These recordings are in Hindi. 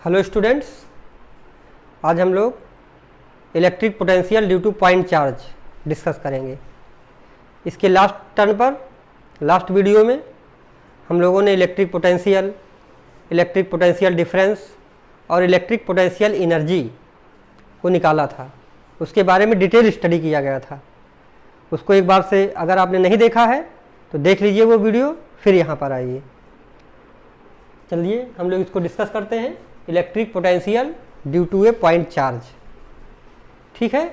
हेलो स्टूडेंट्स, आज हम लोग electric potential due two point charge discuss करेंगे। इसके लास्ट वीडियो में हम लोगों ने इलेक्ट्रिक पोटेंशियल डिफरेंस और इलेक्ट्रिक पोटेंशियल एनर्जी को निकाला था। उसके बारे में डिटेल स्टडी किया गया था। उसको एक बार से अगर आपने नहीं देखा है तो देख लीजिए वो वीडियो, फिर यहाँ पर आइए। चलिए हम लोग इसको डिस्कस करते हैं, electric potential due to a point charge. ठीक है,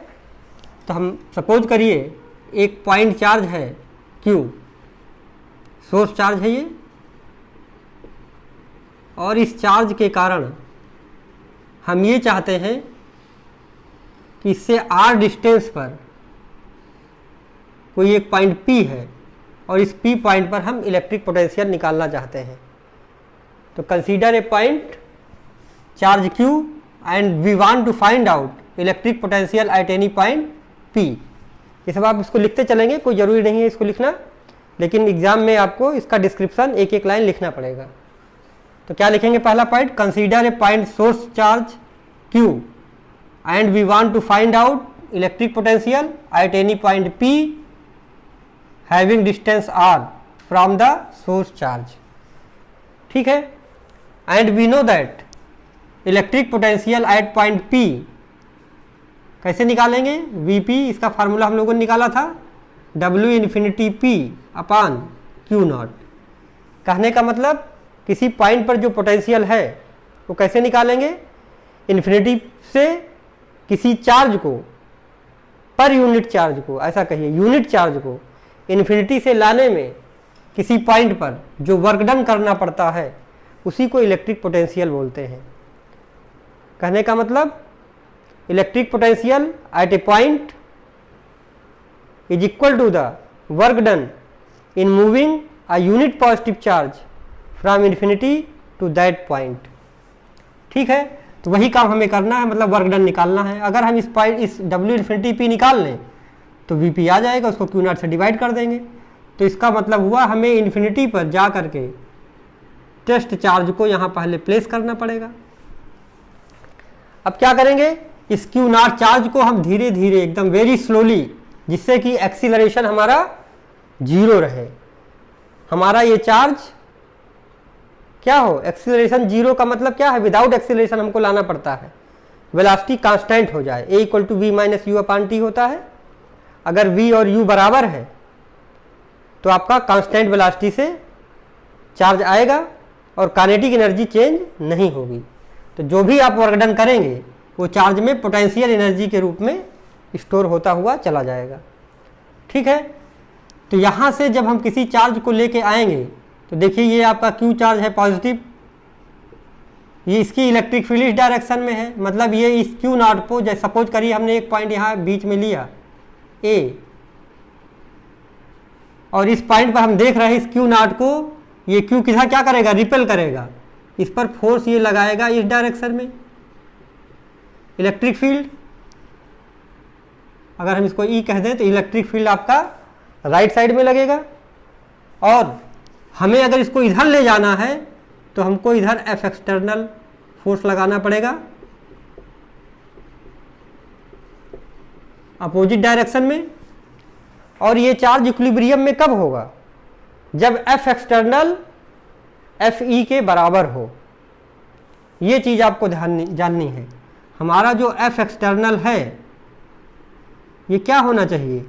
तो हम सपोज करिए एक पॉइंट चार्ज है Q, सोर्स चार्ज है ये, और इस चार्ज के कारण हम ये चाहते हैं कि इससे r डिस्टेंस पर कोई एक पॉइंट P है और इस P पॉइंट पर हम इलेक्ट्रिक पोटेंशियल निकालना चाहते हैं। तो consider a point charge Q and we want to find out electric potential at any point P। ये सब आप इसको लिखते चलेंगे, कोई ज़रूरी नहीं है इसको लिखना, लेकिन एग्जाम में आपको इसका डिस्क्रिप्शन एक एक लाइन लिखना पड़ेगा। तो क्या लिखेंगे? पहला point, consider a point source charge Q and we want to find out electric potential at any point P having distance R from the source charge. ठीक है, and we know that electric potential at point P कैसे निकालेंगे? Vp, इसका फार्मूला हम लोगों ने निकाला था W इन्फिनिटी P अपान Q0। कहने का मतलब किसी पॉइंट पर जो पोटेंशियल है वो कैसे निकालेंगे? इन्फिनिटी से किसी चार्ज को, पर यूनिट चार्ज को, ऐसा कहिए यूनिट चार्ज को इन्फिनिटी से लाने में किसी पॉइंट पर जो वर्क डन करना पड़ता है उसी को इलेक्ट्रिक पोटेंशियल बोलते हैं। कहने का मतलब electric potential at a point is equal to the work done in moving a unit positive charge from infinity to that point. ठीक है, तो वही काम हमें करना है, मतलब वर्क डन निकालना है। अगर हम इस W इन्फिनिटी P निकाल लें तो Vp आ जाएगा, उसको Q0 से डिवाइड कर देंगे। तो इसका मतलब हुआ हमें इन्फिनिटी पर जा करके टेस्ट चार्ज को यहाँ पहले प्लेस करना पड़ेगा। अब क्या करेंगे? इस Q0 चार्ज को हम धीरे धीरे एकदम वेरी स्लोली, जिससे कि एक्सीलरेशन हमारा 0 रहे। हमारा ये चार्ज क्या हो? एक्सीलरेशन 0 का मतलब क्या है? विदाउट एक्सीलरेशन हमको लाना पड़ता है, वेलोसिटी कांस्टेंट हो जाए। A equal to V minus U upon T होता है। अगर V और U बराबर है तो आपका कांस्टेंट वेलोसिटी से चार्ज आएगा और काइनेटिक एनर्जी चेंज नहीं होगी। तो जो भी आप वर्क डन करेंगे वो चार्ज में पोटेंशियल एनर्जी के रूप में स्टोर होता हुआ चला जाएगा। ठीक है, तो यहाँ से जब हम किसी चार्ज को लेके आएंगे तो देखिए ये आपका Q चार्ज है पॉजिटिव, ये इसकी इलेक्ट्रिक फील्ड इस डायरेक्शन में है। मतलब ये इस Q0 को, जैसे सपोज करिए हमने एक पॉइंट यहाँ बीच में लिया A, और इस पॉइंट पर हम देख रहे हैं इस Q0 को, ये Q किधर क्या करेगा? रिपेल करेगा, इस पर फोर्स ये लगाएगा इस डायरेक्शन में इलेक्ट्रिक फील्ड। अगर हम इसको E कह दें तो इलेक्ट्रिक फील्ड आपका राइट साइड में लगेगा, और हमें अगर इसको इधर ले जाना है तो हमको इधर F एक्सटर्नल फोर्स लगाना पड़ेगा अपोजिट डायरेक्शन में। और ये चार्ज इक्विलिब्रियम में कब होगा? जब F एक्सटर्नल FE के बराबर हो। ये चीज़ आपको जाननी है। हमारा जो F एक्सटर्नल है ये क्या होना चाहिए?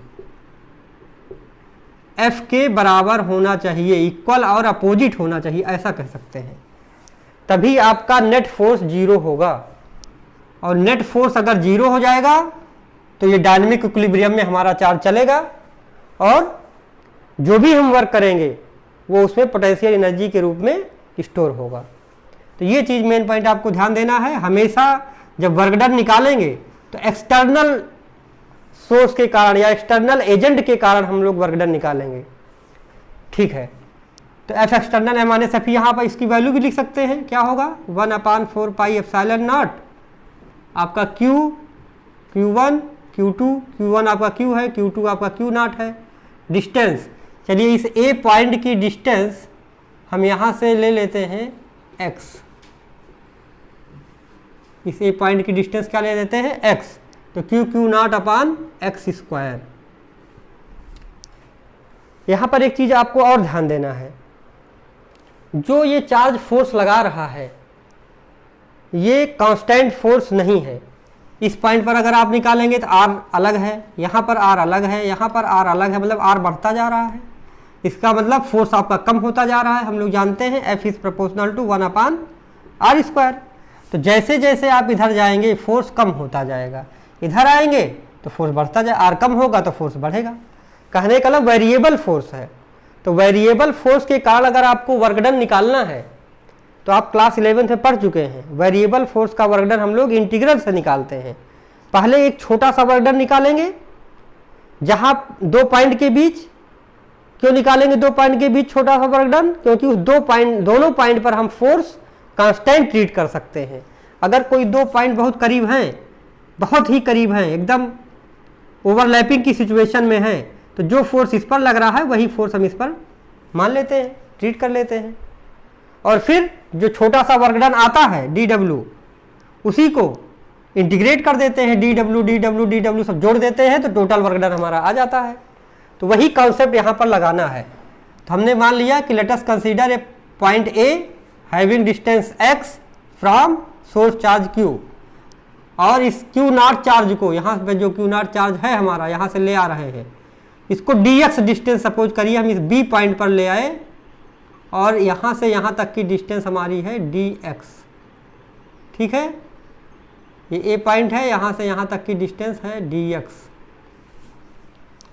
F के बराबर होना चाहिए, इक्वल और अपोजिट होना चाहिए, ऐसा कह सकते हैं। तभी आपका नेट फोर्स 0 होगा, और नेट फोर्स अगर 0 हो जाएगा तो ये डायनेमिक इक्विलिब्रियम में हमारा चार्ज चलेगा, और जो भी हम वर्क करेंगे वो उसमें पोटेंशियल एनर्जी के रूप में स्टोर होगा। तो ये चीज़ मेन पॉइंट आपको ध्यान देना है। हमेशा जब वर्क डन निकालेंगे तो एक्सटर्नल सोर्स के कारण या एक्सटर्नल एजेंट के कारण हम लोग वर्क डन निकालेंगे। ठीक है, तो F एक्सटर्नल है माने सफी, यहाँ पर इसकी वैल्यू भी लिख सकते हैं। क्या होगा? 1/4 पाई एप्सिलॉन नॉट आपका Q, Q1, Q2, Q1 आपका Q है, Q2 आपका Q0 है। डिस्टेंस, चलिए इस A पॉइंट की डिस्टेंस हम यहाँ से ले लेते हैं x। इस ए पॉइंट की डिस्टेंस क्या ले देते हैं x, तो क्यू नॉट अपान एक्स स्क्वायर। यहां पर एक चीज आपको और ध्यान देना है, जो ये चार्ज फोर्स लगा रहा है ये कांस्टेंट फोर्स नहीं है। इस पॉइंट पर अगर आप निकालेंगे तो r अलग है, यहाँ पर r अलग है, यहाँ पर r अलग है, मतलब r बढ़ता जा रहा है। इसका मतलब फोर्स आपका कम होता जा रहा है। हम लोग जानते हैं F is proportional to 1 upon r square. तो जैसे जैसे आप इधर जाएंगे फोर्स कम होता जाएगा, इधर आएंगे तो फोर्स बढ़ता जाए, r कम होगा तो फोर्स बढ़ेगा। कहने का मतलब वेरिएबल फोर्स है। तो वेरिएबल फोर्स के कारण अगर आपको वर्क डन निकालना है तो आप क्लास 11 में पढ़ चुके हैं, वेरिएबल फोर्स का वर्क डन हम लोग इंटीग्रल से निकालते हैं। पहले एक छोटा सा वर्क डन निकालेंगे जहां दो पॉइंट के बीच, क्यों निकालेंगे दो पॉइंट के बीच छोटा सा वर्क डन, क्योंकि उस दोनों पॉइंट पर हम फोर्स कांस्टेंट ट्रीट कर सकते हैं। अगर कोई दो पॉइंट बहुत करीब हैं, बहुत ही करीब हैं, एकदम ओवरलैपिंग की सिचुएशन में है, तो जो फोर्स इस पर लग रहा है वही फोर्स हम इस पर मान लेते हैं, ट्रीट कर लेते हैं। और फिर जो छोटा सा वर्क डन आता है dw, उसी को इंटीग्रेट कर देते हैं, dw सब जोड़ देते हैं तो टोटल वर्क डन हमारा आ जाता है। तो वही कॉन्सेप्ट यहाँ पर लगाना है। तो हमने मान लिया कि late us consider a point A having distance x from source charge q, और इस q नॉट चार्ज को, यहाँ पे जो q नॉट चार्ज है हमारा यहाँ से ले आ रहे हैं, इसको dx डिस्टेंस सपोज करिए हम इस B पॉइंट पर ले आए और यहाँ से यहाँ तक की डिस्टेंस हमारी है dx। ठीक है, ये A पॉइंट है, यहाँ से यहाँ तक की डिस्टेंस है dx,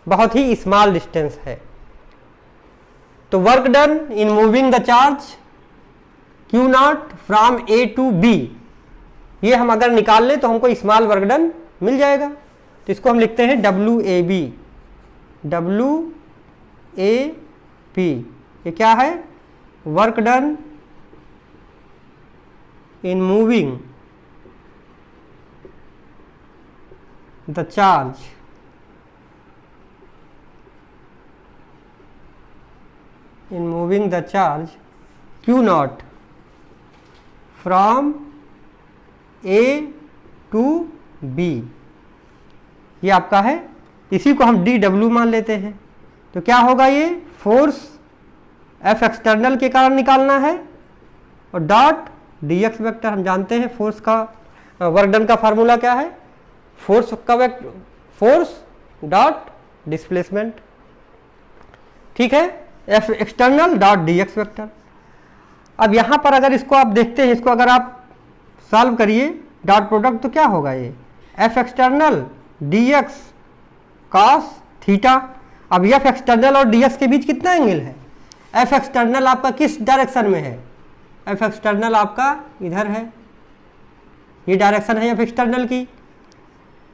बहुत ही स्मॉल डिस्टेंस है। तो work done in moving the charge Q naught from A to B, ये हम अगर निकाल लें तो हमको स्मॉल वर्क डन मिल जाएगा। तो इसको हम लिखते हैं WAB। ये क्या है, work done in moving the charge Q naught from A to B, ये आपका है। इसी को हम dw मान लेते हैं। तो क्या होगा, ये फोर्स F एक्सटर्नल के कारण निकालना है और डॉट dx वेक्टर, हम जानते हैं फोर्स का वर्क डन का फार्मूला क्या है, फोर्स डॉट डिस्प्लेसमेंट। ठीक है, F external dot dx vector. अब यहाँ पर अगर इसको आप देखते हैं, इसको अगर आप सॉल्व करिए डॉट प्रोडक्ट, तो क्या होगा, ये F external dx cos theta. अब F एक्सटर्नल और dx के बीच कितना एंगल है, F एक्सटर्नल आपका किस डायरेक्शन में है, F एक्सटर्नल आपका इधर है, ये डायरेक्शन है F एक्सटर्नल की।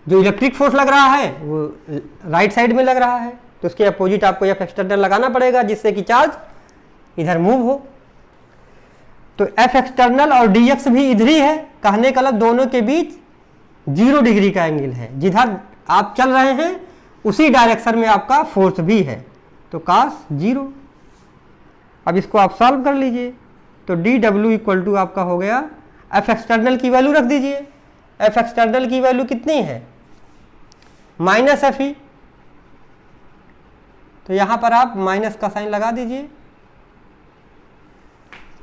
जो इलेक्ट्रिक फोर्स लग रहा है वो राइट साइड में लग रहा है, तो उसके अपोजिट आपको F एक्सटर्नल लगाना पड़ेगा जिससे कि चार्ज इधर मूव हो। तो F एक्सटर्नल और dx भी इधर ही है, कहने का मतलब दोनों के बीच 0 डिग्री का एंगल है। जिधर आप चल रहे हैं उसी डायरेक्शन में आपका फोर्स भी है, तो cos 0। अब इसको आप सॉल्व कर लीजिए, तो dw इक्वल टू आपका हो गया, F एक्सटर्नल की वैल्यू रख दीजिए। F एक्सटर्नल की वैल्यू कितनी है, -Fe, तो यहां पर आप माइनस का साइन लगा दीजिए।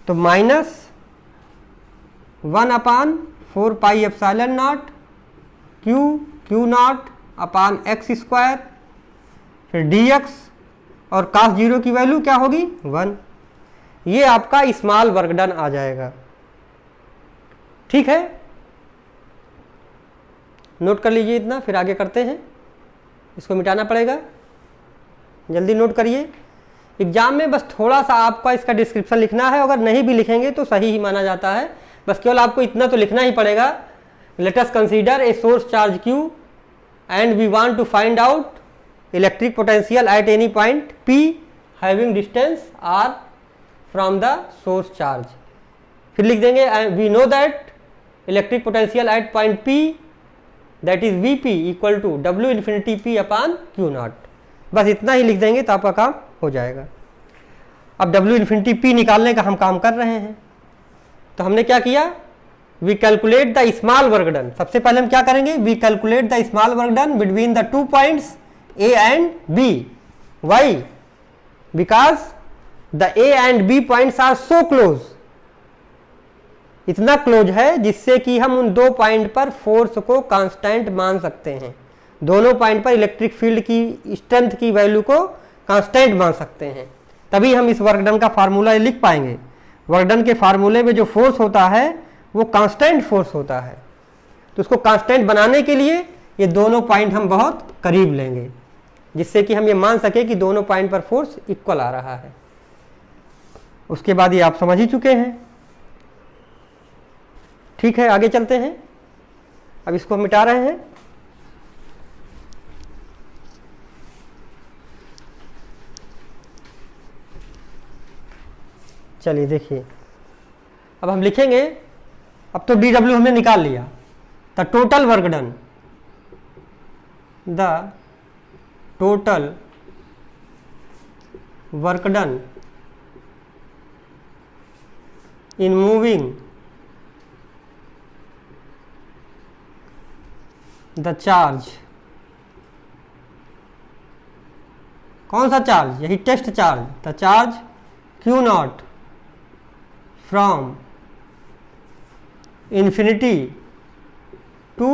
तो -1 अपान 4 pi epsilon naught Q not upon x square, फिर dx, और cos 0 की वैल्यू क्या होगी 1। ये आपका स्मॉल वर्क डन आ जाएगा। ठीक है, नोट कर लीजिए इतना, फिर आगे करते हैं। इसको मिटाना पड़ेगा, जल्दी नोट करिए। एग्जाम में बस थोड़ा सा आपका इसका डिस्क्रिप्शन लिखना है, अगर नहीं भी लिखेंगे तो सही ही माना जाता है। बस केवल आपको इतना तो लिखना ही पड़ेगा, let us consider a source charge Q and we want to find out electric potential at any point P having distance R from the source charge. फिर लिख देंगे we know that electric potential at point P that is Vp equal to W infinity P upon Q naught. बस इतना ही लिख देंगे तो आपका काम हो जाएगा। अब W इन्फिनिटी P निकालने का हम काम कर रहे हैं। तो हमने क्या किया, we calculate the small work done. सबसे पहले हम क्या करेंगे, we calculate the small work done between the 2 points a and b. Why? Because the a and b points are so close, इतना क्लोज है जिससे कि हम उन 2 पॉइंट पर फोर्स को कांस्टेंट मान सकते हैं। दोनों पॉइंट पर इलेक्ट्रिक फील्ड की स्ट्रेंथ की वैल्यू को कांस्टेंट मान सकते हैं, तभी हम इस वर्क डन का फार्मूला लिख पाएंगे। वर्क डन के फार्मूले में जो फोर्स होता है वो कांस्टेंट फोर्स होता है, तो उसको कांस्टेंट बनाने के लिए ये दोनों पॉइंट हम बहुत करीब लेंगे, जिससे कि हम ये मान सके कि दोनों पॉइंट पर फोर्स इक्वल आ रहा है। उसके बाद ये आप समझ ही चुके हैं। ठीक है, आगे चलते हैं। अब इसको हम मिटा रहे हैं। चलिए देखिए, अब हम लिखेंगे, अब तो डी डब्ल्यू हमने निकाल लिया, the total work done, the total work done in moving the charge. कौन सा चार्ज? यही test charge. The charge q naught from infinity to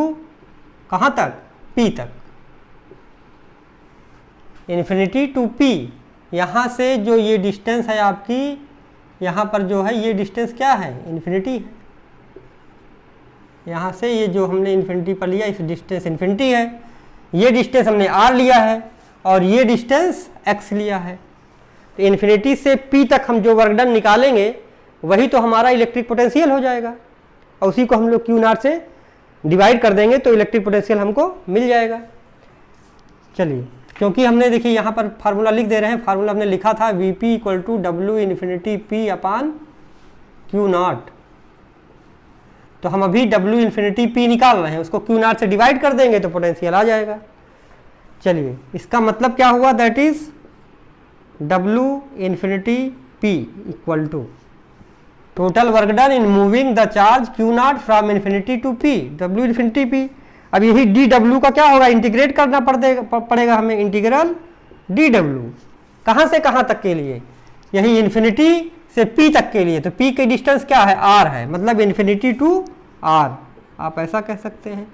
कहाँ तक? P तक। इन्फिनिटी टू P, यहाँ से जो ये डिस्टेंस है आपकी, यहाँ पर जो है ये डिस्टेंस क्या है? इन्फिनिटी है। यहाँ से ये जो हमने इन्फिनिटी पर लिया, इस डिस्टेंस इन्फिनिटी है। ये डिस्टेंस हमने r लिया है और ये डिस्टेंस x लिया है। तो इन्फिनिटी से P तक हम जो वर्क डन निकालेंगे वही तो हमारा इलेक्ट्रिक पोटेंशियल हो जाएगा, और उसी को हम लोग क्यू नॉट से डिवाइड कर देंगे तो इलेक्ट्रिक पोटेंशियल हमको मिल जाएगा। चलिए, क्योंकि हमने देखिए यहाँ पर फार्मूला लिख दे रहे हैं। फार्मूला हमने लिखा था Vp equal to W infinity P upon q naught. तो हम अभी डब्ल्यू इन्फिनिटी P निकाल रहे हैं, उसको क्यू नॉट से डिवाइड कर देंगे तो पोटेंशियल आ जाएगा। चलिए, इसका मतलब क्या हुआ? That is W infinity P equal to total work done in moving the charge q naught from infinity to P, W infinity P। अब यही डी डब्ल्यू का क्या होगा? इंटीग्रेट करना पड़ेगा हमें। इंटीग्रल डी डब्ल्यू कहाँ से कहाँ तक के लिए? यही इन्फिनिटी से P तक के लिए। तो P की डिस्टेंस क्या है? R है, मतलब इन्फिनिटी टू R, आप ऐसा कह सकते हैं,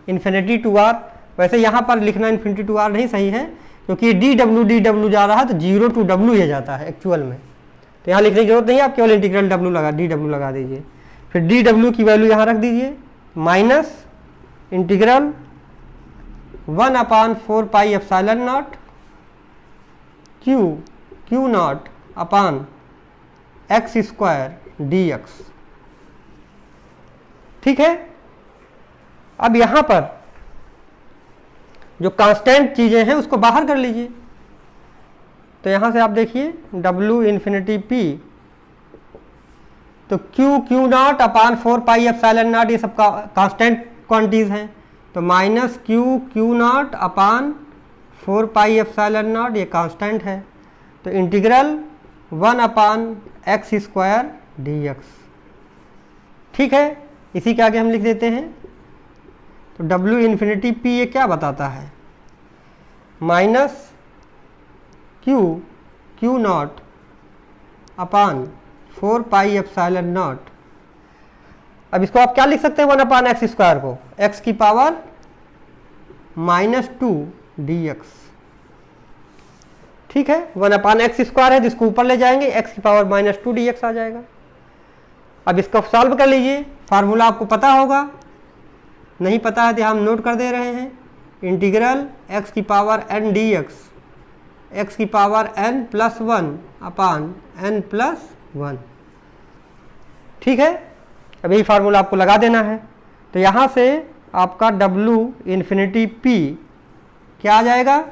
इन्फिनिटी टू R। वैसे यहाँ पर लिखना इन्फिनिटी टू R नहीं सही है, क्योंकि डी डब्ल्यू जा रहा है तो 0 टू W ये जाता है एक्चुअल में। तो यहाँ लिखने की जरूरत नहीं है, आप केवल इंटीग्रल डब्ल्यू लगा, डी डब्ल्यू लगा दीजिए। फिर डी डब्ल्यू की वैल्यू यहाँ रख दीजिए, minus integral 1 upon 4 pi epsilon not Q naught upon x square D x. ठीक है। अब यहाँ पर जो कांस्टेंट चीज़ें हैं उसको बाहर कर लीजिए। तो यहाँ से आप देखिए W इन्फिनिटी P, तो Q naught upon 4 pi epsilon not, ये सब कांस्टेंट क्वांटिटीज हैं। तो minus q naught upon 4 pi epsilon not, ये कांस्टेंट है। तो इंटीग्रल 1 अपान एक्स स्क्वायर डी एक्स। ठीक है, इसी के आगे हम लिख देते हैं। तो W इन्फिनिटी P ये क्या बताता है? Minus q naught upon 4 pi epsilon naught. अब इसको आप क्या लिख सकते हैं? 1 अपान एक्स स्क्वायर को x की पावर -2 dx। ठीक है, 1 अपान एक्स स्क्वायर है जिसको ऊपर ले जाएंगे, x की पावर -2 dx आ जाएगा। अब इसको सॉल्व कर लीजिए। फार्मूला आपको पता होगा, नहीं पता है तो हम नोट कर दे रहे हैं। इंटीग्रल x की पावर n dx, x की पावर n+1 अपान n+1। ठीक है, अब यही फार्मूला आपको लगा देना है। तो यहाँ से आपका W इन्फिनिटी P क्या आ जाएगा?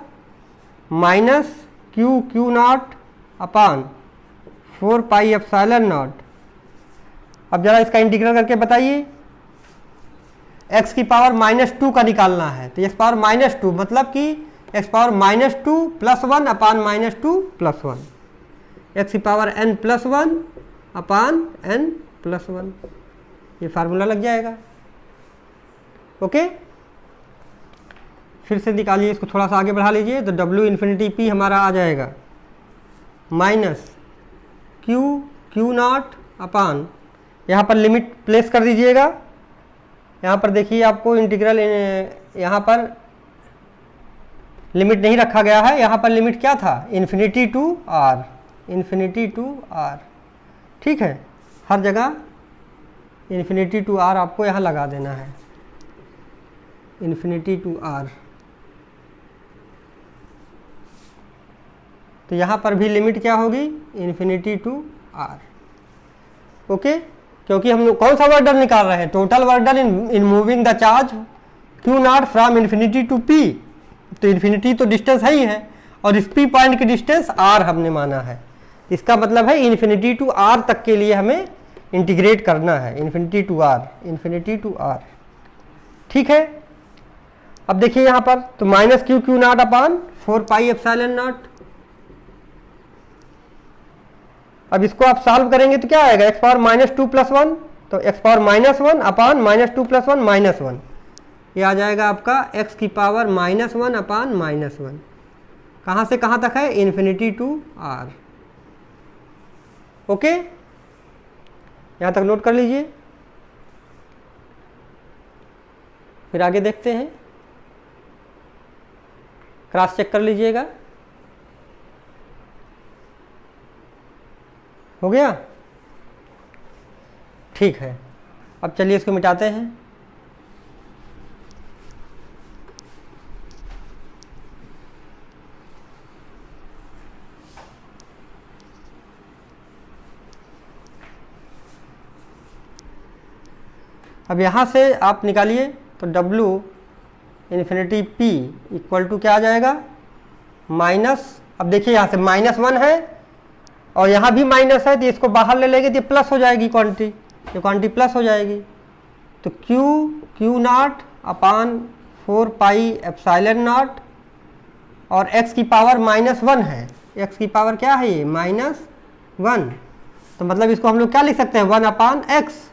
Minus q naught upon 4 pi epsilon naught. अब जरा इसका इंटीग्रल करके बताइए। x की पावर -2 का निकालना है, तो x पावर -2 मतलब कि x पावर -2 + 1 अपान -2 + 1, x की पावर n+1 अपान n+1। ये फार्मूला लग जाएगा। ओके, फिर से निकालिए, इसको थोड़ा सा आगे बढ़ा लीजिए। तो W इन्फिनिटी P हमारा आ जाएगा माइनस क्यू नॉट अपान, यहाँ पर लिमिट प्लेस कर दीजिएगा। यहाँ पर देखिए आपको इंटीग्रल, यहाँ पर लिमिट नहीं रखा गया है, यहाँ पर लिमिट क्या था, infinity to r, infinity to r. ठीक है, हर जगह इन्फिनिटी टू आर आपको यहाँ लगा देना है, इन्फिनिटी टू आर। तो यहाँ पर भी लिमिट क्या होगी, इन्फिनिटी टू आर। ओके, क्योंकि हम कौन सा वर्क डन निकाल रहे हैं, total work done in moving the charge q naught from infinity to p. तो इन्फिनिटी तो डिस्टेंस है ही है, और इस पी पॉइंट की डिस्टेंस आर हमने माना है। इसका मतलब है इन्फिनिटी टू आर तक के लिए हमें इंटीग्रेट करना है, infinity to r, infinity to r. ठीक है, अब देखिए यहाँ पर, तो minus q naught upon 4 pi epsilon naught. अब इसको आप सॉल्व करेंगे तो क्या आएगा, एक्स पावर माइनस 2 प्लस 1, तो x power minus 1 upon minus 2 plus 1 minus 1, ये आ जाएगा आपका एक्स की पावर माइनस 1 अपान माइनस 1। कहाँ से कहाँ तक है, इन्फिनिटी टू आर। ओके, यहाँ तक नोट कर लीजिए। फिर आगे देखते हैं, क्रॉस चेक कर लीजिएगा। हो गया, ठीक है। अब चलिए इसको मिटाते हैं। अब यहाँ से आप निकालिए, तो W infinity P equal to क्या आ जाएगा, माइनस, अब देखिए यहाँ से -1 है और यहाँ भी माइनस है, तो इसको बाहर ले लेंगे तो ये प्लस हो जाएगी क्वांटिटी, ये क्वांटिटी प्लस हो जाएगी। तो Q naught upon 4 pi epsilon naught, और x की पावर -1 है, x की पावर क्या है ये, -1। तो मतलब इसको हम लोग क्या लिख सकते हैं, 1 अपान एक्स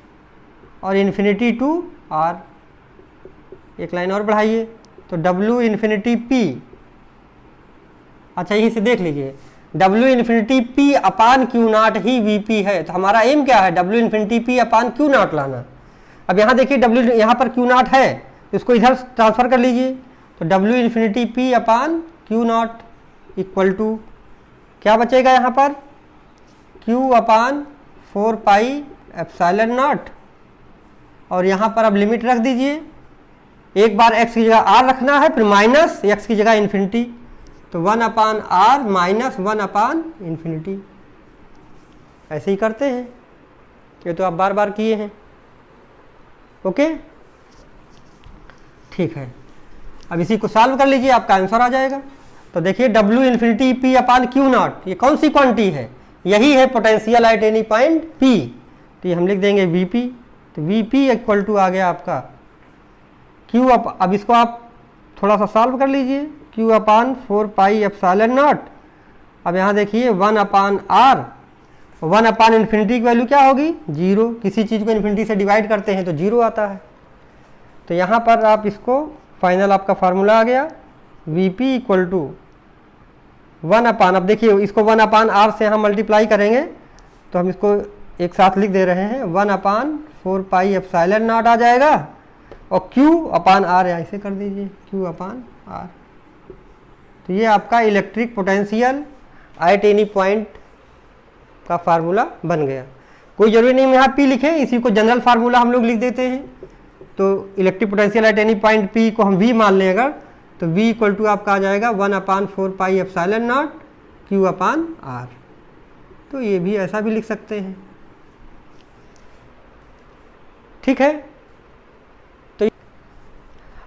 और इन्फिनिटी टू आर। एक लाइन और बढ़ाइए, तो W इन्फिनिटी P, अच्छा यहीं से देख लीजिए, W infinity P upon q not he VP है। तो हमारा एम क्या है, W infinity P upon q not लाना। अब यहाँ देखिए W यहाँ पर क्यू नॉट है, तो इसको इधर ट्रांसफर कर लीजिए। तो W infinity P upon q naught equal to क्या बचेगा यहाँ पर, Q upon 4 pi epsilon naught, और यहाँ पर अब लिमिट रख दीजिए। एक बार x की जगह r रखना है, फिर माइनस x की जगह इन्फिनिटी, तो 1 अपान आर माइनस 1 अपान इन्फिनिटी। ऐसे ही करते हैं, ये तो आप बार बार किए हैं। ओके, ठीक है। अब इसी को सॉल्व कर लीजिए, आपका आंसर आ जाएगा। तो देखिए W infinity P upon q not, ये कौन सी क्वांटिटी है, यही है potential at any point P। तो ये हम लिख देंगे VP। तो VP इक्वल टू आ गया आपका Q अब इसको आप थोड़ा सा सॉल्व कर लीजिए, Q upon 4 pi epsilon naught. अब यहाँ देखिए 1 अपान R, 1 अपान इन्फिनिटी की वैल्यू क्या होगी, 0। किसी चीज़ को इन्फिनिटी से डिवाइड करते हैं तो 0 आता है। तो यहाँ पर आप इसको फाइनल आपका फार्मूला आ गया, VP इक्वल टू 1 अपान, अब देखिए इसको 1 अपान R से हम मल्टीप्लाई करेंगे, तो हम इसको एक साथ लिख दे रहे हैं, 1 अपान 4 पाई एप्सिलॉन नॉट आ जाएगा, और Q अपान R ऐसे कर दीजिए, Q अपान R। तो ये आपका electric potential at any point का फार्मूला बन गया। कोई ज़रूरी नहीं यहाँ P लिखें, इसी को जनरल फार्मूला हम लोग लिख देते हैं। तो electric potential at any point P को हम V मान लें अगर, तो V इक्वल टू आपका आ जाएगा 1 अपान 4 pi epsilon naught Q upon R। तो ये भी ऐसा भी लिख सकते हैं, ठीक है। तो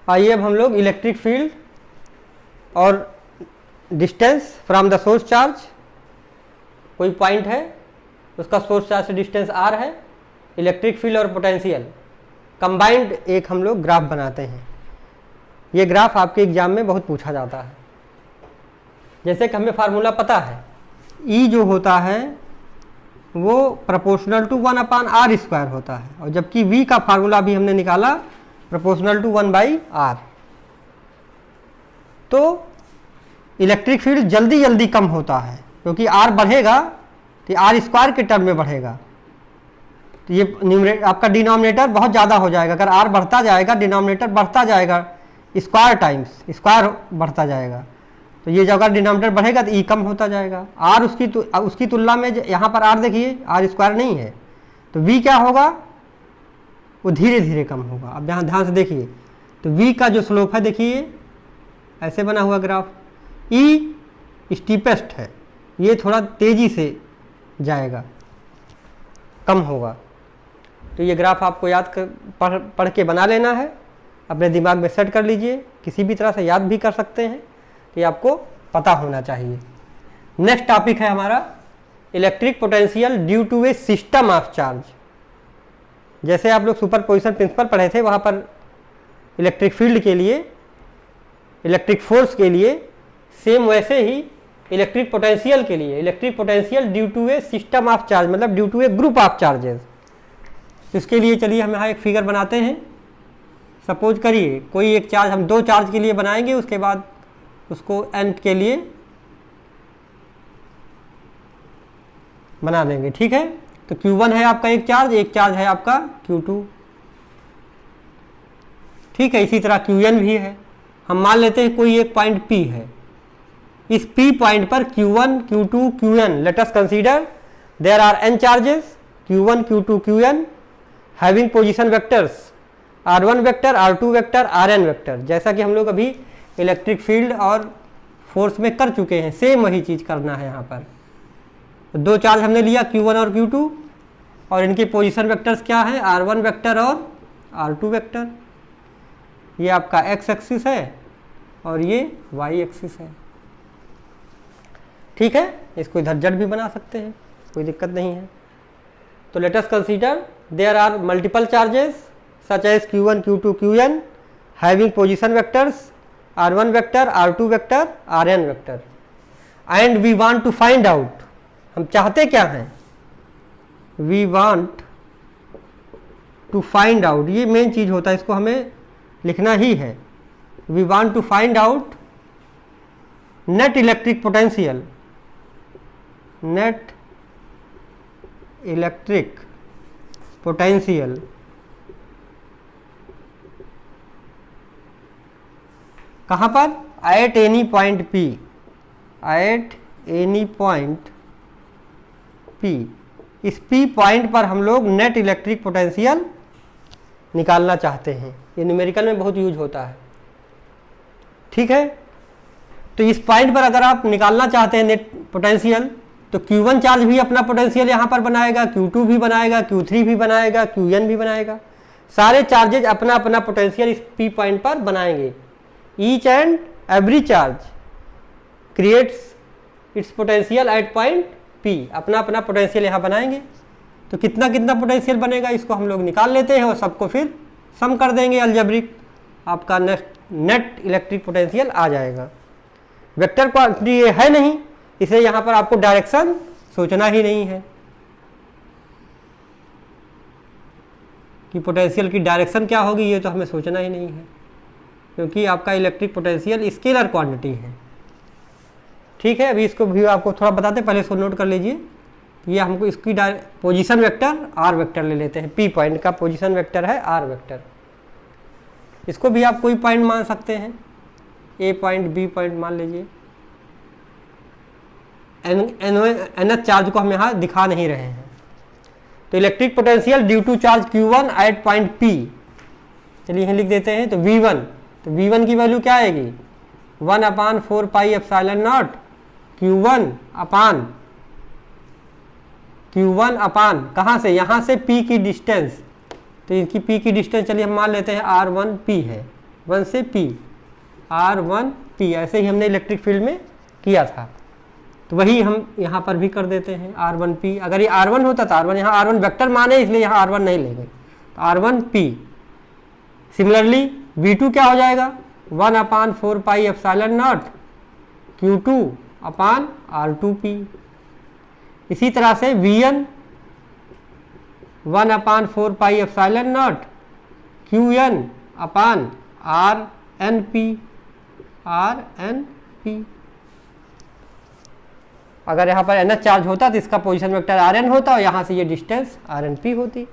आइए अब हम लोग इलेक्ट्रिक फील्ड और distance from the source charge, कोई पॉइंट है उसका सोर्स चार्ज से डिस्टेंस r है, इलेक्ट्रिक फील्ड और पोटेंशियल कंबाइंड एक हम लोग ग्राफ बनाते हैं। ये ग्राफ आपके एग्जाम में बहुत पूछा जाता है। जैसे कि हमें फार्मूला पता है, E जो होता है वो प्रोपोर्शनल टू 1/r² होता है, और जबकि V का फार्मूला भी हमने निकाला प्रोपोर्शनल टू 1/r। तो इलेक्ट्रिक फील्ड जल्दी जल्दी कम होता है, क्योंकि R बढ़ेगा तो r² के टर्म में बढ़ेगा, तो ये आपका डिनोमिनेटर बहुत ज़्यादा हो जाएगा। अगर R बढ़ता जाएगा डिनोमिनेटर बढ़ता जाएगा, स्क्वायर टाइम्स स्क्वायर बढ़ता जाएगा, तो ये जब डिनोमिनेटर बढ़ेगा तो E कम होता जाएगा। R उसकी तुलना में यहाँ पर R देखिए r² नहीं है, तो V क्या होगा, वो धीरे धीरे कम होगा। अब यहाँ ध्यान से देखिए, तो V का जो स्लोप है देखिए ऐसे बना हुआ ग्राफ, E स्टीपेस्ट है, ये थोड़ा तेज़ी से जाएगा, कम होगा। तो ये ग्राफ आपको याद पढ़ के बना लेना है, अपने दिमाग में सेट कर लीजिए, किसी भी तरह से याद भी कर सकते हैं, तो ये आपको पता होना चाहिए। नेक्स्ट टॉपिक है हमारा electric potential due to a system of charge. जैसे आप लोग सुपरपोजिशन प्रिंसिपल पढ़े थे, वहाँ पर इलेक्ट्रिक फील्ड के लिए, इलेक्ट्रिक फोर्स के लिए, सेम वैसे ही इलेक्ट्रिक पोटेंशियल के लिए, electric potential due to a system of charge, मतलब due to a group of charges. इसके लिए चलिए हम यहाँ एक फिगर बनाते हैं। सपोज करिए कोई एक चार्ज, हम 2 चार्ज के लिए बनाएंगे, उसके बाद उसको n के लिए बना लेंगे, ठीक है। तो Q1 है आपका एक चार्ज है आपका Q2, ठीक है। इसी तरह Qn भी है। हम मान लेते हैं कोई एक पॉइंट P है, इस P पॉइंट पर Q1, Q2, Qn, let us consider there are n charges Q1, Q2, Qn having position vectors r1 vector, r2 vector, rn vector, जैसा कि हम लोग अभी इलेक्ट्रिक फील्ड और फोर्स में कर चुके हैं, सेम वही चीज़ करना है यहाँ पर। तो 2 चार्ज हमने लिया Q1 और Q2, और इनके पोजीशन वेक्टर्स क्या है, r1 वेक्टर और r2 वेक्टर। ये आपका x एक्सिस है और ये y एक्सिस है, ठीक है। इसको इधर जेड भी बना सकते हैं, कोई दिक्कत नहीं है। तो let us consider there are multiple charges such as Q1, Q2, Qn having position vectors r1 vector, r2 vector, rn vector, and we want to find out, हम चाहते क्या हैं, we want to find out, ये मेन चीज होता है, इसको हमें लिखना ही है। We want to find out net electric potential, net electric potential कहाँ पर, at any point P, at any point P, इस P पॉइंट पर हम लोग नेट इलेक्ट्रिक पोटेंशियल निकालना चाहते हैं। ये न्यूमेरिकल में बहुत यूज होता है, ठीक है। तो इस पॉइंट पर अगर आप निकालना चाहते हैं नेट पोटेंशियल, तो Q1 चार्ज भी अपना पोटेंशियल यहाँ पर बनाएगा, Q2 भी बनाएगा, Q3 भी बनाएगा, Qn भी बनाएगा, सारे चार्जेज अपना अपना पोटेंशियल इस P पॉइंट पर बनाएंगे। Each and every charge creates it's potential at point P, अपना अपना पोटेंशियल यहाँ बनाएंगे। तो कितना कितना पोटेंशियल बनेगा इसको हम लोग निकाल लेते हैं और सबको फिर सम कर देंगे अलजेब्रिक, आपका नेट इलेक्ट्रिक पोटेंशियल आ जाएगा। वेक्टर क्वांटिटी ये है नहीं, इसलिए यहाँ पर आपको डायरेक्शन सोचना ही नहीं है कि पोटेंशियल की डायरेक्शन क्या होगी, ये तो हमें सोचना ही नहीं है, क्योंकि आपका इलेक्ट्रिक पोटेंशियल स्केलर क्वांटिटी है, ठीक है। अभी इसको भी आपको थोड़ा बताते, पहले इसको नोट कर लीजिए। ये हमको इसकी पोजीशन वेक्टर r वेक्टर ले लेते हैं, P पॉइंट का पोजीशन वेक्टर है r वेक्टर। इसको भी आप कोई पॉइंट मान सकते हैं, A पॉइंट, B पॉइंट मान लीजिए। nth चार्ज को हम यहाँ दिखा नहीं रहे हैं। तो electric potential due to charge Q1 at point P, चलिए यहाँ लिख देते हैं। तो V1, तो V1 की वैल्यू क्या आएगी, 1/4 पाई एप्सिलॉन नॉट Q1 अपान कहाँ से, यहाँ से P की डिस्टेंस, तो इनकी P की डिस्टेंस चलिए हम मान लेते हैं R1P है, 1 से P, R1P, ऐसे ही हमने इलेक्ट्रिक फील्ड में किया था, तो वही हम यहाँ पर भी कर देते हैं R1P। अगर ये R1 होता तो R1, यहाँ R1 वेक्टर माने इसलिए यहाँ R1 नहीं लेंगे, तो R1P। सिमिलरली V2 क्या हो जाएगा, 1/4 pi epsilon not Q2 upon R2P। इसी तरह से Vn 1/4πε0 Qn अपान RnP। अगर यहाँ पर NH चार्ज होता तो इसका पोजीशन वेक्टर Rn होता और यहाँ से ये डिस्टेंस Rnp होती।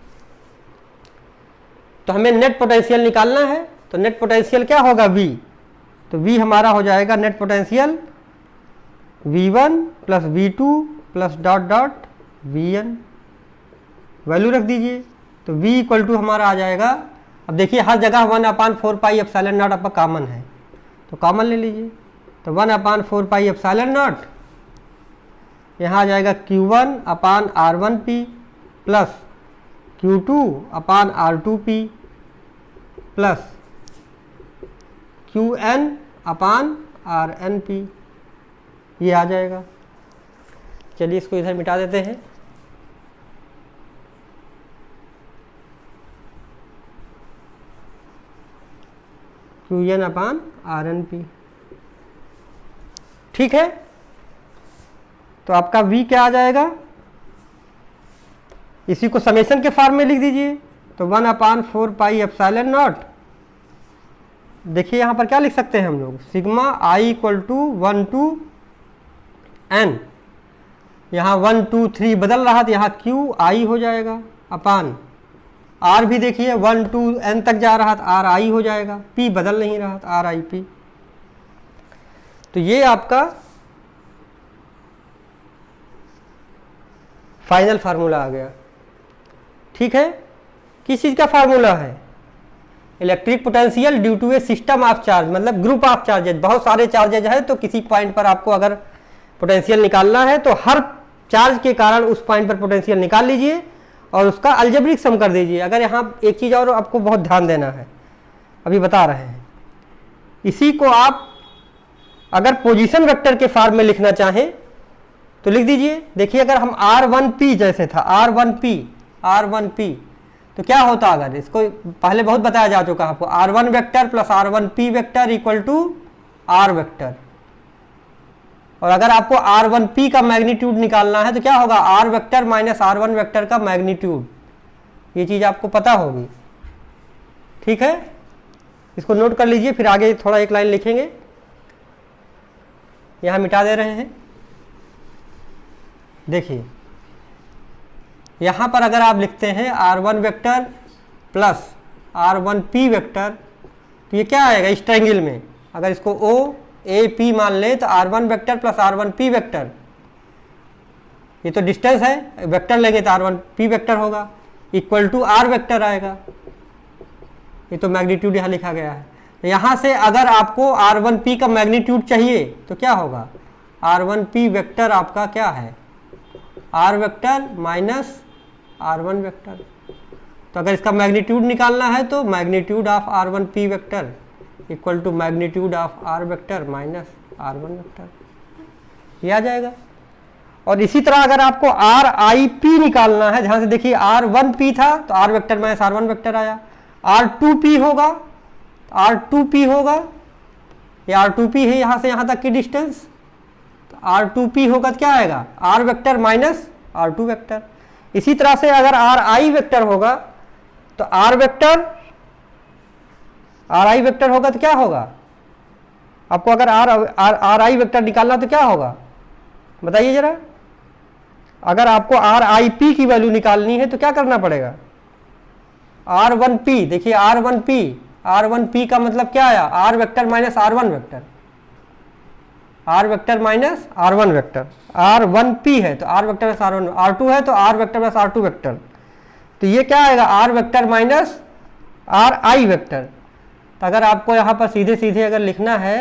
तो हमें नेट पोटेंशियल निकालना है, तो नेट पोटेंशियल क्या होगा V, तो V हमारा हो जाएगा net potential V1 plus V2 plus dot dot Vn, value रख दीजिए। तो V इक्वल टू हमारा आ जाएगा, अब देखिए हर जगह 1/4πε0 आपका कॉमन है तो कॉमन ले लीजिए। तो 1/4πε0 यहाँ आ जाएगा Q1/R1P plus Q2/R2P plus Qn/Rnp, ये आ जाएगा। चलिए इसको इधर मिटा देते हैं। Qn/Rnp, ठीक है। तो आपका V क्या आ जाएगा, इसी को समेशन के फॉर्म में लिख दीजिए। तो 1/4πε0, देखिए यहाँ पर क्या लिख सकते हैं हम लोग, sigma I equal to 1 to n, यहाँ 1 2 3 बदल रहा तो यहाँ Q I हो जाएगा अपान R भी देखिए 1 to n तक जा रहा तो R I हो जाएगा, P बदल नहीं रहा तो R I P। तो ये आपका फाइनल फार्मूला आ गया, ठीक है। किस चीज़ का फार्मूला है, electric potential due to a system of charge, मतलब ग्रुप ऑफ चार्जेज, बहुत सारे चार्जेज है तो किसी पॉइंट पर आपको अगर पोटेंशियल निकालना है तो हर चार्ज के कारण उस पॉइंट पर पोटेंशियल निकाल लीजिए और उसका अलजेब्रिक सम कर दीजिए। अगर यहाँ एक चीज़ और आपको बहुत ध्यान देना है, अभी बता रहे हैं, इसी को आप अगर पोजीशन वेक्टर के फॉर्म में लिखना चाहें तो लिख दीजिए। देखिए अगर हम R1P जैसे था R1P तो क्या होता, अगर इसको पहले बहुत बताया जा चुका है आपको, R1 vector plus R1P vector equal to R vector. और अगर आपको R1P का मैग्नीट्यूड निकालना है तो क्या होगा, R vector minus R1 vector का मैग्नीट्यूड, ये चीज़ आपको पता होगी, ठीक है। इसको नोट कर लीजिए, फिर आगे थोड़ा एक लाइन लिखेंगे, यहाँ मिटा दे रहे हैं। देखिए यहाँ पर अगर आप लिखते हैं R1 vector plus R1P vector तो ये क्या आएगा, इस ट्रायंगल में अगर इसको OAP मान लें तो R1 vector plus R1P vector, ये तो डिस्टेंस है, वेक्टर लेंगे तो R1P वेक्टर होगा इक्वल टू R वेक्टर आएगा, ये तो मैग्नीट्यूड यहाँ लिखा गया है। तो यहाँ से अगर आपको R1P का मैग्नीट्यूड चाहिए तो क्या होगा, R1P वेक्टर आपका क्या है, R vector minus R1 vector. तो अगर इसका मैग्नीट्यूड निकालना है तो magnitude of R1P vector equal to magnitude of R vector minus R1 vector, ये आ जाएगा। और इसी तरह अगर आपको RIP निकालना है, जहाँ से देखिए R1P था तो R vector minus R1 vector आया, R2P होगा, R2P होगा, ये R2P है यहाँ से यहाँ तक की डिस्टेंस, तो R2P होगा तो क्या आएगा, R vector minus R2 vector. इसी तरह से अगर RI वेक्टर होगा तो R वेक्टर RI वेक्टर होगा तो क्या होगा, आपको अगर RI वेक्टर निकालना तो क्या होगा बताइए जरा। अगर आपको RIP की वैल्यू निकालनी है तो क्या करना पड़ेगा, R1P, देखिए R1P का मतलब क्या आया, R vector minus R1 vector, R vector minus R1 vector, R1P है तो R vector plus R1, R2 है तो R vector plus R2 vector, तो ये क्या आएगा R vector minus RI vector. तो अगर आपको यहाँ पर सीधे सीधे अगर लिखना है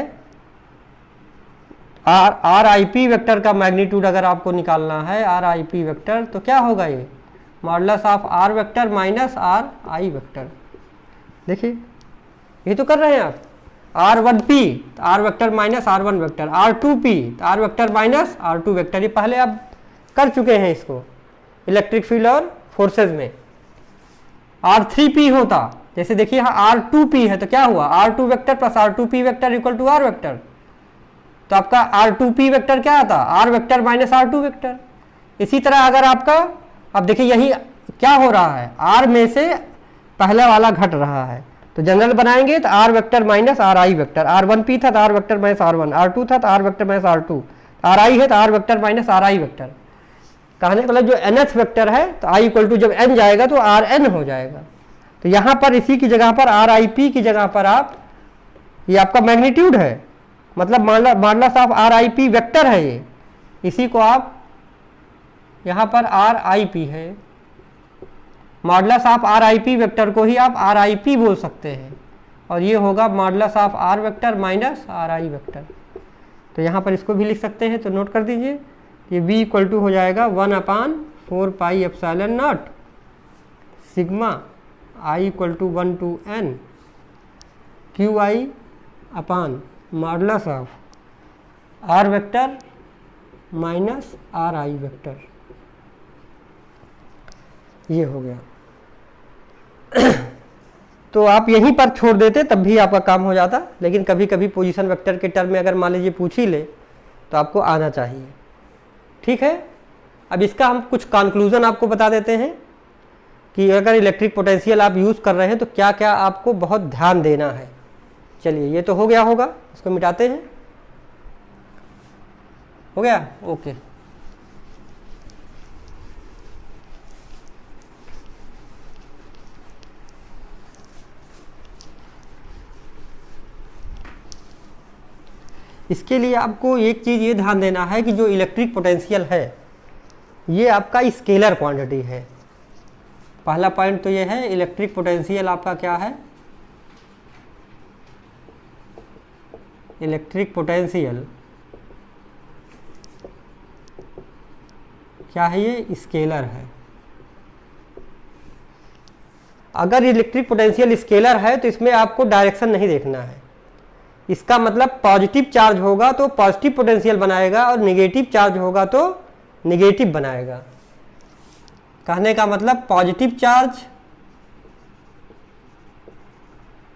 RIP वेक्टर का मैग्नीट्यूड अगर आपको निकालना है RIP वेक्टर तो क्या होगा, ये modulus of R vector minus RI vector. देखिए ये तो कर रहे हैं आप, R1P तो R vector minus R1 vector, R2P तो R vector minus R2 vector, ये पहले आप कर चुके हैं इसको इलेक्ट्रिक फील्ड और फोर्सेज में। R3P होता, जैसे देखिए यहाँ R2P है तो क्या हुआ, R2 vector plus R2P vector equal to R vector, तो आपका R2P वेक्टर क्या आता, R vector minus R2 vector. इसी तरह अगर आपका, अब देखिए यही क्या हो रहा है, आर में से पहला वाला घट रहा है, तो जनरल बनाएंगे तो r vector minus r i vector, R1P था तो r vector minus R1, R2 था तो r vector minus R2, r i है तो r vector minus r i vector. कहने का मतलब जो nth वेक्टर है तो i इक्वल टू जब n जाएगा तो आर एन हो जाएगा। तो यहाँ पर इसी की जगह पर आर आई पी की जगह पर आप, ये आपका मैग्नीट्यूड है, मतलब modulus of are I P vector है ये, इसी को आप यहाँ पर आर आई पी है, modulus of are I P vector को ही आप आर आई पी बोल सकते हैं, और ये होगा modulus of r vector minus r i vector. तो यहाँ पर इसको भी लिख सकते हैं, तो नोट कर दीजिए कि v इक्वल टू हो जाएगा 1/4 pi epsilon naught sigma i equal to 1 to n q i upon modulus of r vector minus r i vector. ये हो गया। तो आप यहीं पर छोड़ देते तब भी आपका काम हो जाता, लेकिन कभी कभी पोजीशन वेक्टर के टर्म में अगर मान लीजिए पूछ ही ले तो आपको आना चाहिए। ठीक है, अब इसका हम कुछ कंक्लूजन आपको बता देते हैं कि अगर इलेक्ट्रिक पोटेंशियल आप यूज़ कर रहे हैं तो क्या क्या आपको बहुत ध्यान देना है। चलिए, ये तो हो गया होगा, इसको मिटाते हैं। हो गया, ओके। इसके लिए आपको एक चीज़ ये ध्यान देना है कि जो इलेक्ट्रिक पोटेंशियल है ये आपका स्केलर क्वांटिटी है। पहला पॉइंट तो ये है, इलेक्ट्रिक पोटेंशियल आपका क्या है, इलेक्ट्रिक पोटेंशियल क्या है, ये स्केलर है। अगर इलेक्ट्रिक पोटेंशियल स्केलर है तो इसमें आपको डायरेक्शन नहीं देखना है। इसका मतलब पॉजिटिव चार्ज होगा तो पॉजिटिव पोटेंशियल बनाएगा और नेगेटिव चार्ज होगा तो नेगेटिव बनाएगा। कहने का मतलब positive charge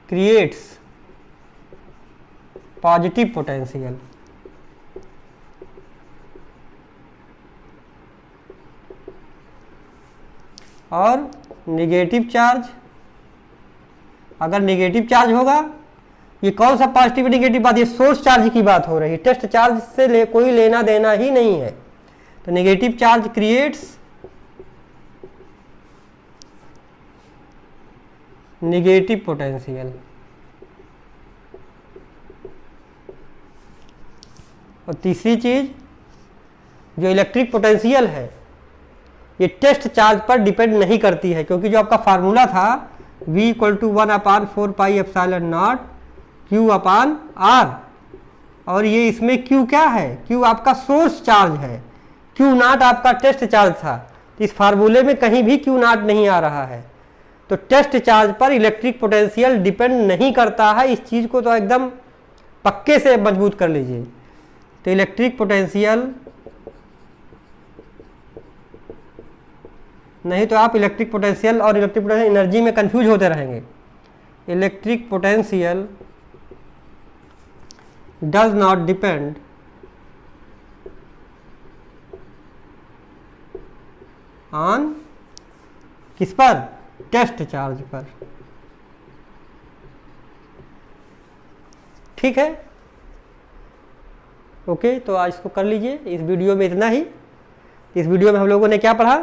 creates positive potential और नेगेटिव चार्ज, अगर नेगेटिव चार्ज होगा, ये कौन सा पॉजिटिव नेगेटिव बात, ये सोर्स चार्ज की बात हो रही है, टेस्ट चार्ज से कोई लेना देना ही नहीं है। तो negative charge creates negative potential, और तीसरी चीज जो इलेक्ट्रिक पोटेंशियल है ये टेस्ट चार्ज पर डिपेंड नहीं करती है, क्योंकि जो आपका फार्मूला था v equal to 1/4 pi epsilon naught q upon r, और ये इसमें q क्या है, q आपका सोर्स चार्ज है, q नॉट आपका टेस्ट चार्ज था। तो इस फार्मूले में कहीं भी q नॉट नहीं आ रहा है, तो टेस्ट चार्ज पर इलेक्ट्रिक पोटेंशियल डिपेंड नहीं करता है। इस चीज़ को तो एकदम पक्के से मजबूत कर लीजिए। तो इलेक्ट्रिक पोटेंशियल, नहीं तो आप इलेक्ट्रिक पोटेंशियल और इलेक्ट्रिक पोटेंशियल एनर्जी में कंफ्यूज होते रहेंगे। Electric potential does not depend on किस पर, टेस्ट चार्ज पर। ठीक है, ओके। तो आज इसको कर लीजिए। इस वीडियो में इतना ही। इस वीडियो में हम लोगों ने क्या पढ़ा,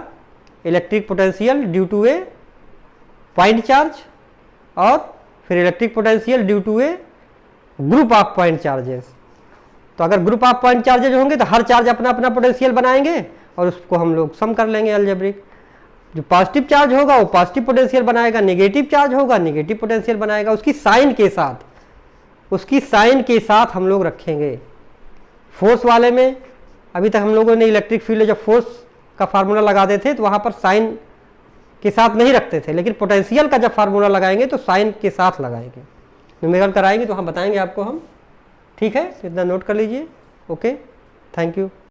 electric potential due to a point charge, और फिर electric potential due to a group of point charges. तो अगर ग्रुप ऑफ पॉइंट चार्जेज होंगे तो हर चार्ज अपना अपना पोटेंशियल बनाएंगे और उसको हम लोग सम कर लेंगे अलजेब्रिक। जो पॉजिटिव चार्ज होगा वो पॉजिटिव पोटेंशियल बनाएगा, नेगेटिव चार्ज होगा नेगेटिव पोटेंशियल बनाएगा, उसकी साइन के साथ, उसकी साइन के साथ हम लोग रखेंगे। फोर्स वाले में अभी तक हम लोगों ने इलेक्ट्रिक फील्ड जब फोर्स का फार्मूला लगाते थे तो वहाँ पर साइन के साथ नहीं रखते थे, लेकिन पोटेंशियल का जब फार्मूला लगाएंगे तो साइन के साथ लगाएंगे। न्यूमेरिकल कराएंगे तो हम बताएंगे आपको हम। ठीक है, तो इतना नोट कर लीजिए। Okay, thank you.